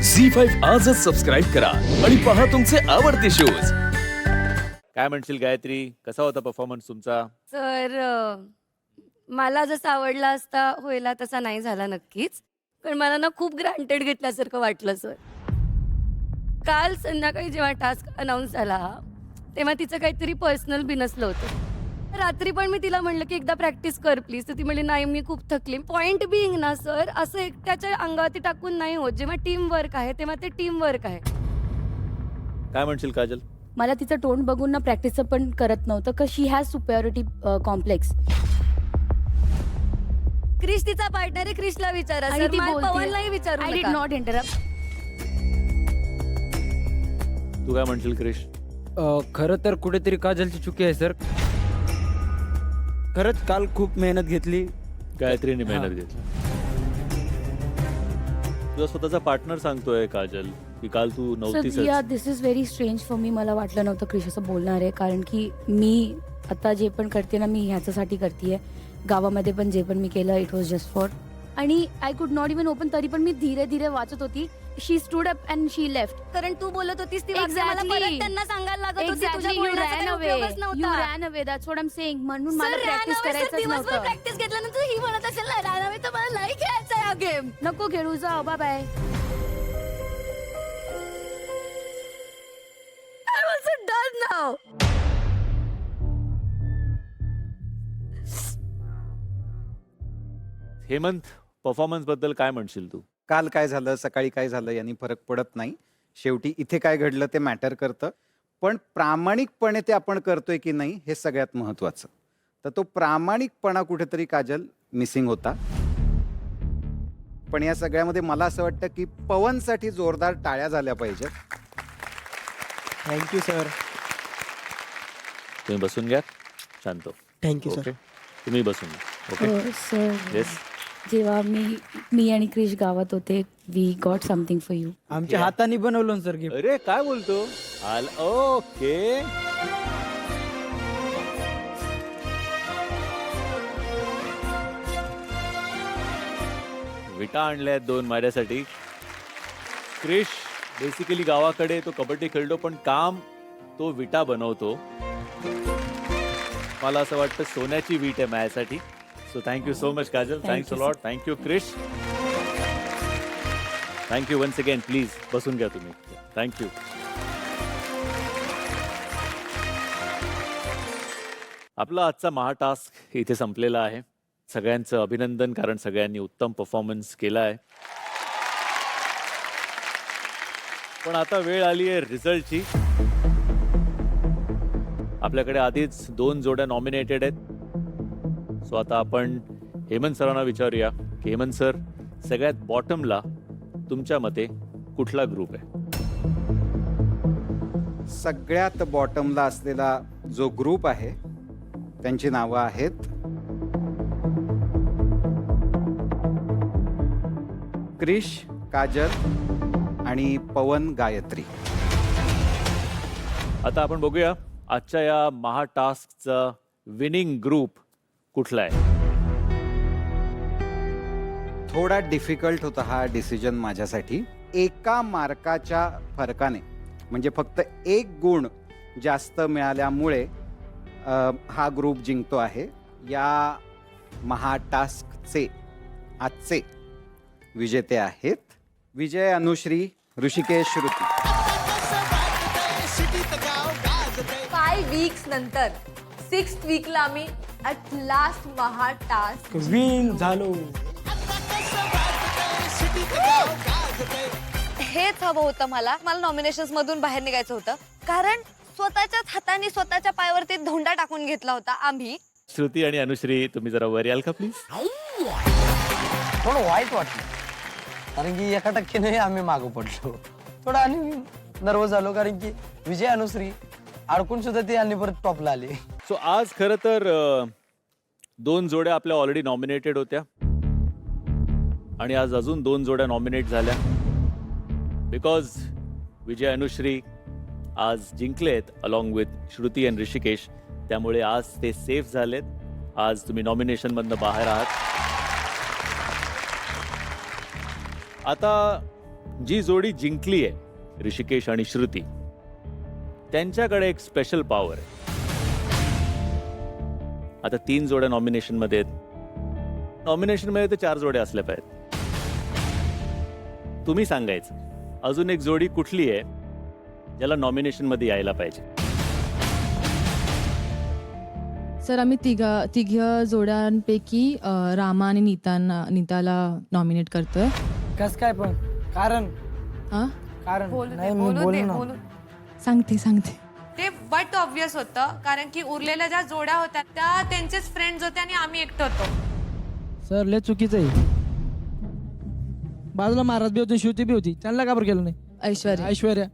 झी5 आजच सबस्क्राईब करा आणि पहा तुमचे आवडते शोज. काय म्हणशील गायत्री, कसा होता परफॉर्मन्स तुमचा? तर मला जसा आवडला असता होईला तसा नाही झाला नक्कीच. पण मला ना खूप ग्रँटेड घेतल्यासारखं वाटलं सर. काल संध्याकाळी जेव्हा टास्क अनाऊन्स झाला, तेव्हा तिचं काहीतरी पर्सनल बिनसलं होतं. रात्री पण मी तिला म्हणलं, की एकदा प्रॅक्टिस कर प्लीज. तर ती म्हणली, "नाही, मी खूप थकली." पॉइंट बिईंग ना सर, असं एकट्याच्या अंगावरती टाकून नाही होत. जेव्हा टीम वर्क आहे, तेव्हा ते टीम वर्क आहे. काय म्हणशील काजल? मला तिचं टोन बघून ना प्रॅक्टिसचं पण करत नव्हतं का शी हॅज सुपेरिटी कॉम्प्लेक्स. क्रिश तिचा पार्टनर आहे, क्रिशला विचारा आणि सर. ती बोलते पवनलाही विचारू आय डिड नका. Not interrupt. तू काय म्हणशील क्रिश? खरं तर कुठेतरी काजलची चुकी आहे सर. खरंच काल खूप मेहनत घेतली. गायत्रीने मेहनत घेतली. तुझा स्वतःचा पार्टनर सांगतोय काजल की काल तू नव्हतीस. सर या this is very strange for me. मला वाटलं नव्हतं क्रिश असं बोलणार आहे, कारण की मी आता जे पण करते ना मी ह्याच्यासाठी करते. गावामध्ये पण जे पण मी केलं इट वॉज जस्ट फॉर. आणि I could not even open, तरी पण मी धीरे धीरे वाचत होती. She stood up and she left. कारण तू बोलत होतीस ती वाक्य मला Exactly. परत त्यांना सांगायला लागत होती. एक्झॅक्टली, तुझ्या यू बोलण्याचा रॅन काही अवे. उपयोगच यू नव्हता. Ran away, that's what I am saying. म्हणून मला sir, practice ran away, sir, करायचंच दिवसभर नव्हतं. प्रॅक्टिस घेतल्यानंतर ही म्हणत असेल ना रॅन अवे, तर मला नाही खेळायचा हा गेम. नको खेळू, जा bye bye. I was done now. Hemant, performance बद्दल काय म्हणशील तू? काल काय झालं, सकाळी काय झालं यांनी फरक पडत नाही. शेवटी इथे काय घडलं ते मॅटर करतं. पण प्रामाणिकपणे ते आपण करतोय की नाही हे सगळ्यात महत्त्वाचं. तर तो प्रामाणिकपणा कुठेतरी काजल मिसिंग होता. पण या सगळ्यामध्ये मला असं वाटतं की पवनसाठी जोरदार टाळ्या झाल्या पाहिजेत. Thank you sir. तुम्ही बसून घ्या. शांत. Thank you sir. ओके, तुम्ही बसून घ्या. ओके, हो सर, येस. जेव्हा मी आणि क्रिश गावात होते, we got something for you. आमच्या हाताने बनवलं सर गिफ्ट. अरे काय बोलतो? ओके. विटा आणल्या आहेत 2 माझ्यासाठी. क्रिश बेसिकली गावाकडे तो कबड्डी खेळतो, पण काम तो विटा बनवतो. मला असं वाटतं सोन्याची वीट आहे माझ्यासाठी. So thank you so much Kajal. Thanks a lot. Thank you Krish. Thank you once again. Please बसून घ्या तुम्ही. थँक्यू. आपला आजचा महाटास्क इथे संपलेला आहे. सगळ्यांचं अभिनंदन, कारण सगळ्यांनी उत्तम परफॉर्मन्स केला आहे. पण आता वेळ आली आहे रिझल्टची. आपल्याकडे आधीच 2 जोड्या नॉमिनेटेड आहेत. सो आता आपण हेमंत सरांना विचारूया की हेमंत सर, सगळ्यात बॉटमला तुमच्या मते कुठला ग्रुप आहे? सगळ्यात बॉटमला असलेला जो ग्रुप आहे त्यांची नावं आहेत क्रिश, काजल आणि पवन गायत्री. आता आपण बघूया आजच्या या महाटास्कचा विनिंग ग्रुप कुठला आहे. थोडा डिफिकल्ट होता हा डिसिजन माझ्यासाठी. एका मार्काच्या फरकाने, म्हणजे फक्त 1 गुण जास्त मिळाल्यामुळे हा ग्रुप जिंकतो आहे. या महाटास्कचे आजचे विजेते आहेत विजय, अनुश्री, ऋषिकेश, श्रुती. 5 वीक्स नंतर 6th वीकला आम्ही ॲट लास्ट महाटास्क विन झालो. हेच हवं होतं मला. नॉमिनेशन्स मधून बाहेर निघायचं होतं, कारण स्वतःच्याच हाताने स्वतःच्या पायावरती धोंडा टाकून घेतला होता आम्ही. श्रुती आणि अनुश्री, तुम्ही जरा वर याल का प्लीज? थोडं वाईट वाटलं, कारण की 1% आम्ही मागं पडलो. थोडं आणि नर्वस झालो, कारण की विजय, अनुश्री अडकून सुद्धा ते आणि परत टॉपला आले. सो आज खरं तर 2 जोड्या आपल्या ऑलरेडी नॉमिनेटेड होत्या आणि आज अजून 2 जोड्या नॉमिनेट झाल्या. बिकॉज विजय, अनुश्री आज जिंकलेत अलॉंग विथ श्रुती आणि ऋषिकेश, त्यामुळे आज ते सेफ झालेत. आज तुम्ही नॉमिनेशन मधनं बाहेर आहात. आता जी जोडी जिंकली आहे, ऋषिकेश आणि श्रुती, त्यांच्याकडे एक स्पेशल पॉवर आहे. आता 3 जोड्या नॉमिनेशन मध्ये आहेत. नॉमिनेशन मध्ये तर 4 जोड्या असल्या पाहिजेत. तुम्ही सांगायचं अजून एक जोडी कुठली आहे ज्याला नॉमिनेशन मध्ये यायला पाहिजे. सर आम्ही तिघ जोड्यांपैकी रामा आणि नीताला नॉमिनेट करतोय. कस काय पण कारण हा कारण बोलू नाही दे, मी बोलू दे, बोलू ना. बोलू. सांगते ते बट ऑब्विस होतं कारण की उरलेल्या ज्या जोड्या होत्या त्या त्यांचेच फ्रेंड्स होते आणि आम्ही एकटं होतो. सर लय चुकीचं आहे. बाजूला महाराज बी होती, श्रुती बी होती, त्यांना का बरं केलं नाही? ऐश्वर्या. ऐश्वर्या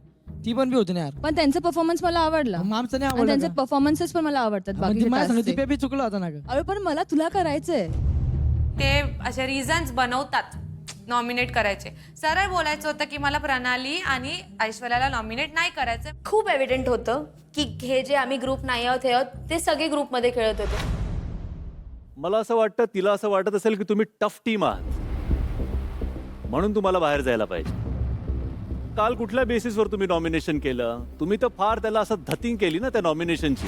ती पण बी होती ना यार. पण त्यांचा परफॉर्मन्स मला आवडला. मग आमचं नाही आणि आवडलं त्यांचे का? परफॉर्मन्सेस पण मला आवडतात. मग बाकी ती माझ्या सांगते पेपी चुकला होता ना ग. अरे पण मला तुला करायचंय. ते असे रिझन्स बनवतात नॉमिनेट करायचे. सरळ बोलायचं होतं की मला प्रणाली आणि ऐश्वर्याला नॉमिनेट नाही करायचं. खूप एव्हिडेंट होतं की हे जे आम्ही ग्रुप नाही आहोत हे आहोत ते सगळे ग्रुपमध्ये खेळत होते. मला असं वाटतं तिला असं वाटत असेल की तुम्ही टफ टीम आहात म्हणून तुम्हाला बाहेर जायला पाहिजे. काल कुठल्या बेसिसवर तुम्ही नॉमिनेशन केलं? तुम्ही तर फार त्याला असं धतिंग केली ना त्या नॉमिनेशनची.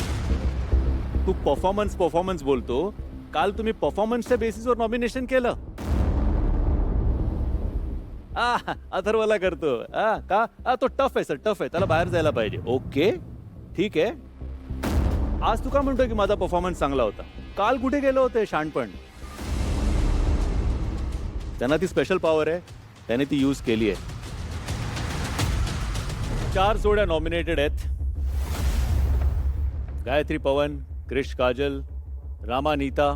तू परफॉर्मन्स बोलतो, काल तुम्ही परफॉर्मन्सच्या बेसिसवर नॉमिनेशन केलं. अथर्वला करतो का तो टफ आहे सर, टफ आहे, त्याला बाहेर जायला पाहिजे. ओके ठीक आहे. आज तू का म्हणतोय की माझा परफॉर्मन्स चांगला होता? काल कुठे गेलो होते शहाणपण? त्यांना ती स्पेशल पॉवर आहे, त्याने ती यूज केली आहे. 4 जोड्या नॉमिनेटेड आहेत. गायत्री पवन, क्रिश काजल, रामा नीता,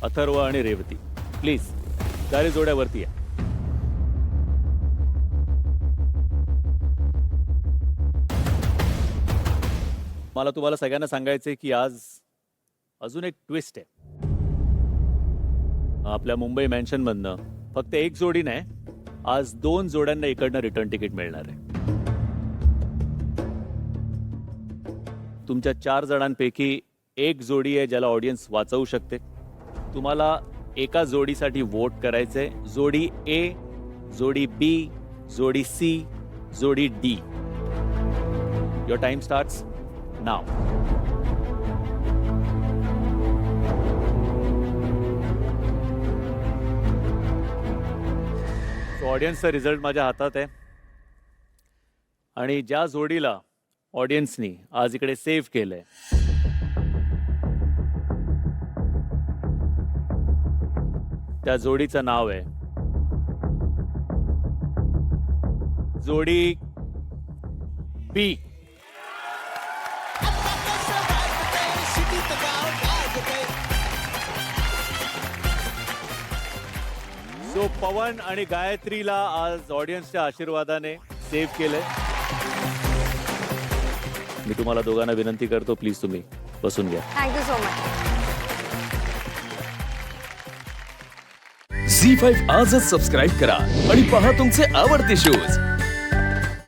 अथर्व आणि रेवती. प्लीज 4 जोड्यावरती या. मला तुम्हाला सगळ्यांना सांगायचंय की आज अजून एक ट्विस्ट आहे. आपल्या मुंबई मॅन्शन मधनं फक्त एक जोडी नाही, आज 2 जोड्यांना इकडनं रिटर्न तिकीट मिळणार आहे. तुमच्या 4 जणांपैकी एक जोडी आहे ज्याला ऑडियन्स वाचवू शकते. तुम्हाला एका जोडीसाठी वोट करायचंय. जोडी ए, जोडी बी, जोडी सी, जोडी D. Your time starts now. ऑडियन्सचा रिझल्ट माझ्या हातात आहे आणि ज्या जोडीला ऑडियन्सनी आज इकडे सेव्ह केलंय त्या जोडीचं नाव आहे जोडी बी. सो पवन आणि गायत्रीला आज ऑडियन्सच्या आशीर्वादाने सेव्ह केलंय. मी तुम्हाला दोघांना विनंती करतो, प्लीज तुम्ही बसून घ्या. Thank you so much. झी5 आजच सबस्क्राईब करा आणि पहा तुमचे आवडते शोज